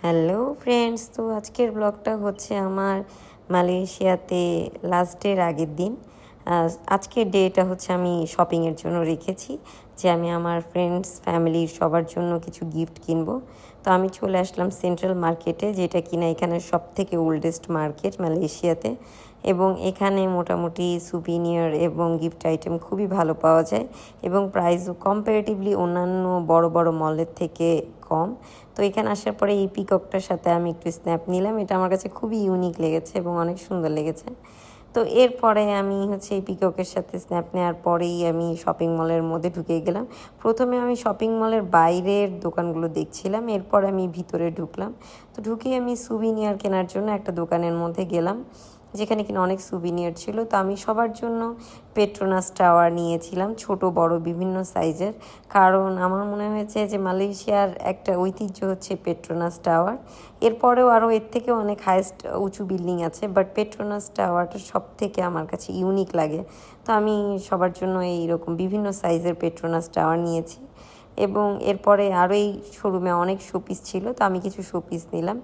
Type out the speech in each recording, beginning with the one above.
Hello friends, তো আজকের ব্লগটা হচ্ছে আমার মালয়েশিয়াতে লাস্ট ডের আগের দিন। আজকের ডেটা হচ্ছে আমি শপিংয়ের জন্য রেখেছি, যে আমি আমার ফ্রেন্ডস ফ্যামিলির সবার জন্য কিছু গিফট কিনবো। তো আমি চলে আসলাম সেন্ট্রাল মার্কেটে, যেটা কিনা এখানে সব থেকে ওল্ডেস্ট মার্কেট মালয়েশিয়াতে, এবং এখানে মোটামুটি সুভিনিয়ার এবং গিফট আইটেম খুবই ভালো পাওয়া যায় এবং প্রাইসও কম্পারেটিভলি অন্যান্য বড় বড় মলের থেকে কম। তো এখানে আসার পরে এই পিককটার সাথে আমি একটু স্ন্যাপ নিলাম। এটা আমার কাছে খুবই ইউনিক লেগেছে এবং অনেক সুন্দর লেগেছে। তো এরপরে আমি হচ্ছে এই পিককের সাথে স্ন্যাপ নেওয়ার পরেই আমি শপিং মলের মধ্যে ঢুকে গেলাম। প্রথমে আমি শপিং মলের বাইরের দোকানগুলো দেখছিলাম, এরপর আমি ভিতরে ঢুকলাম। তো ঢুকে আমি সুভিনিয়ার কেনার জন্য একটা দোকানের মধ্যে গেলাম, যেখানে কিনা অনেক সুভিনিয়ার ছিল। তো আমি সবার জন্য পেট্রোনাস টাওয়ার নিয়েছিলাম, ছোট বড় বিভিন্ন সাইজের, কারণ আমার মনে হয়েছে যে মালয়েশিয়ার একটা ঐতিহ্য হচ্ছে পেট্রোনাস টাওয়ার। এরপরেও আরও এর থেকে অনেক হাইস্ট উঁচু বিল্ডিং আছে, বাট পেট্রোনাস টাওয়ারটা সব থেকে আমার কাছে ইউনিক লাগে। তো আমি সবার জন্য এইরকম বিভিন্ন সাইজের পেট্রোনাস টাওয়ার নিয়েছি, এবং এরপরে আরও এই শোরুমে অনেক শোপিস ছিল, তো আমি কিছু শোপিস নিলাম।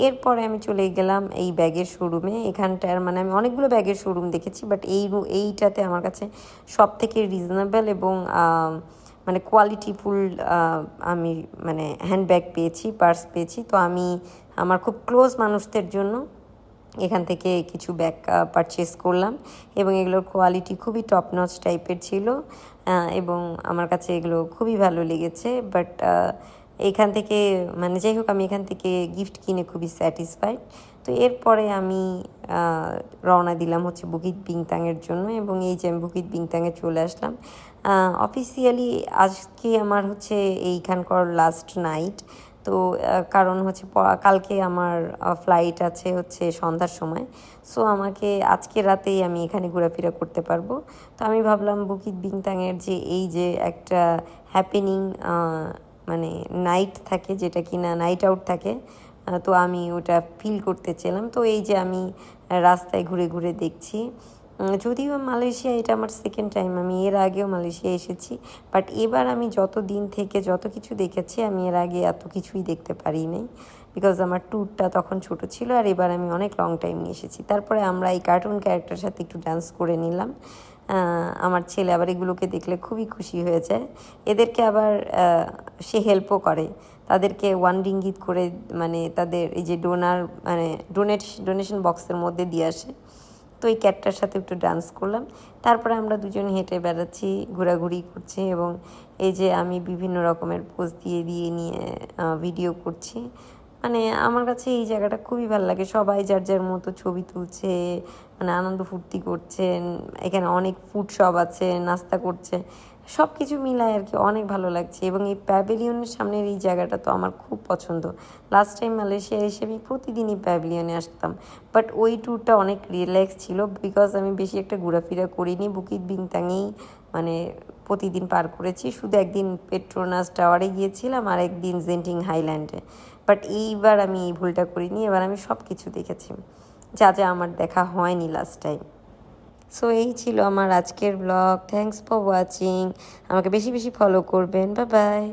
এরপরে আমি চলে গেলাম এই ব্যাগের শোরুমে। এখানটার মানে আমি অনেকগুলো ব্যাগের শোরুম দেখেছি, বাট এইটাতে আমার কাছে সব থেকে রিজনেবল এবং মানে কোয়ালিটিফুল আমি মানে হ্যান্ডব্যাগ পেয়েছি, পার্স পেয়েছি। তো আমি আমার খুব ক্লোজ মানুষদের জন্য এখান থেকে কিছু ব্যাগ পারচেস করলাম, এবং এগুলোর কোয়ালিটি খুবই টপ নচ টাইপের ছিল, এবং আমার কাছে এগুলো খুবই ভালো লেগেছে। বাট এখান থেকে মানে যাই হোক, আমি এখান থেকে গিফট কিনে খুবই স্যাটিসফাইড। তো এরপরে আমি রওনা দিলাম হচ্ছে বুকিত বিংতাংয়ের জন্য, এবং এই যে আমি বুকিত বিংতাংয়ে চলে আসলাম। অফিসিয়ালি আজকে আমার হচ্ছে এইখানকার লাস্ট নাইট। তো কারণ হচ্ছে কালকে আমার ফ্লাইট আছে হচ্ছে সন্ধ্যার সময়। সো আমাকে আজকে রাতেই আমি এখানে ঘোরাফেরা করতে পারবো। তো আমি ভাবলাম বুকিত বিংতাংয়ের যে এই যে একটা হ্যাপেনিং মানে নাইট থাকে, যেটা কিনা নাইট আউট থাকে, তো আমি ওটা ফিল করতে চেলাম। তো এই যে আমি রাস্তায় ঘুরে ঘুরে দেখছি। যদিও মালয়েশিয়া এটা আমার সেকেন্ড টাইম, আমি এর আগেও মালয়েশিয়া এসেছি, বাট এবার আমি যত দিন থেকে যত কিছু দেখেছি আমি এর আগে এত কিছুই দেখতে পারি নাই, বিকজ আমার ট্যুরটা তখন ছোট ছিল, আর এবার আমি অনেক লং টাইম নিয়ে এসেছি। তারপরে আমরা এই কার্টুন ক্যারেক্টারের সাথে একটু ডান্স করে নিলাম। আমার ছেলে আবার এগুলোকে দেখলে খুবই খুশি হয়ে যায়। এদেরকে আবার সে হেল্পও করে, তাদেরকে 1 রিঙ্গিত করে মানে তাদের এই যে মানে ডোনেশন বক্সের মধ্যে দিয়ে আসে। তো এই ক্যাটটার সাথে একটু ডান্স করলাম। তারপরে আমরা দুজন হেঁটে বেড়াচ্ছি, ঘোরাঘুরি করছি, এবং এই যে আমি বিভিন্ন রকমের পোজ দিয়ে দিয়ে নিয়ে ভিডিও করছি। মানে আমার কাছে এই জায়গাটা খুবই ভালো লাগে, সবাই যার যার মতো ছবি তুলছে, মানে আনন্দ ফুর্তি করছেন। এখানে অনেক ফুড শপ আছে, নাস্তা করছে, সব কিছু মিলায় আর কি অনেক ভালো লাগছে। এবং এই প্যাভিলিয়নের সামনের এই জায়গাটা তো আমার খুব পছন্দ। লাস্ট টাইম মালয়েশিয়া এসে আমি প্রতিদিনই প্যাভিলিয়নে আসতাম, বাট ওই ট্যুরটা অনেক রিল্যাক্স ছিল, বিকজ আমি বেশি একটা ঘোরাফেরা করিনি। বুকিত বিংতাংয়েই মানে প্রতিদিন পার করেছি, শুধু একদিন পেট্রোনাস টাওয়ারে গিয়েছিলাম আর একদিন জেন্টিং হাইল্যান্ডে। বাট এইবার আমি এই ভুলটা করিনি, এবার আমি সব কিছু দেখেছি যা যা আমার দেখা হয়নি লাস্ট টাইম। সো এই ছিল আমার আজকের ব্লগ। Thanks for watching. আমাকে বেশি বেশি ফলো করবেন। Bye bye.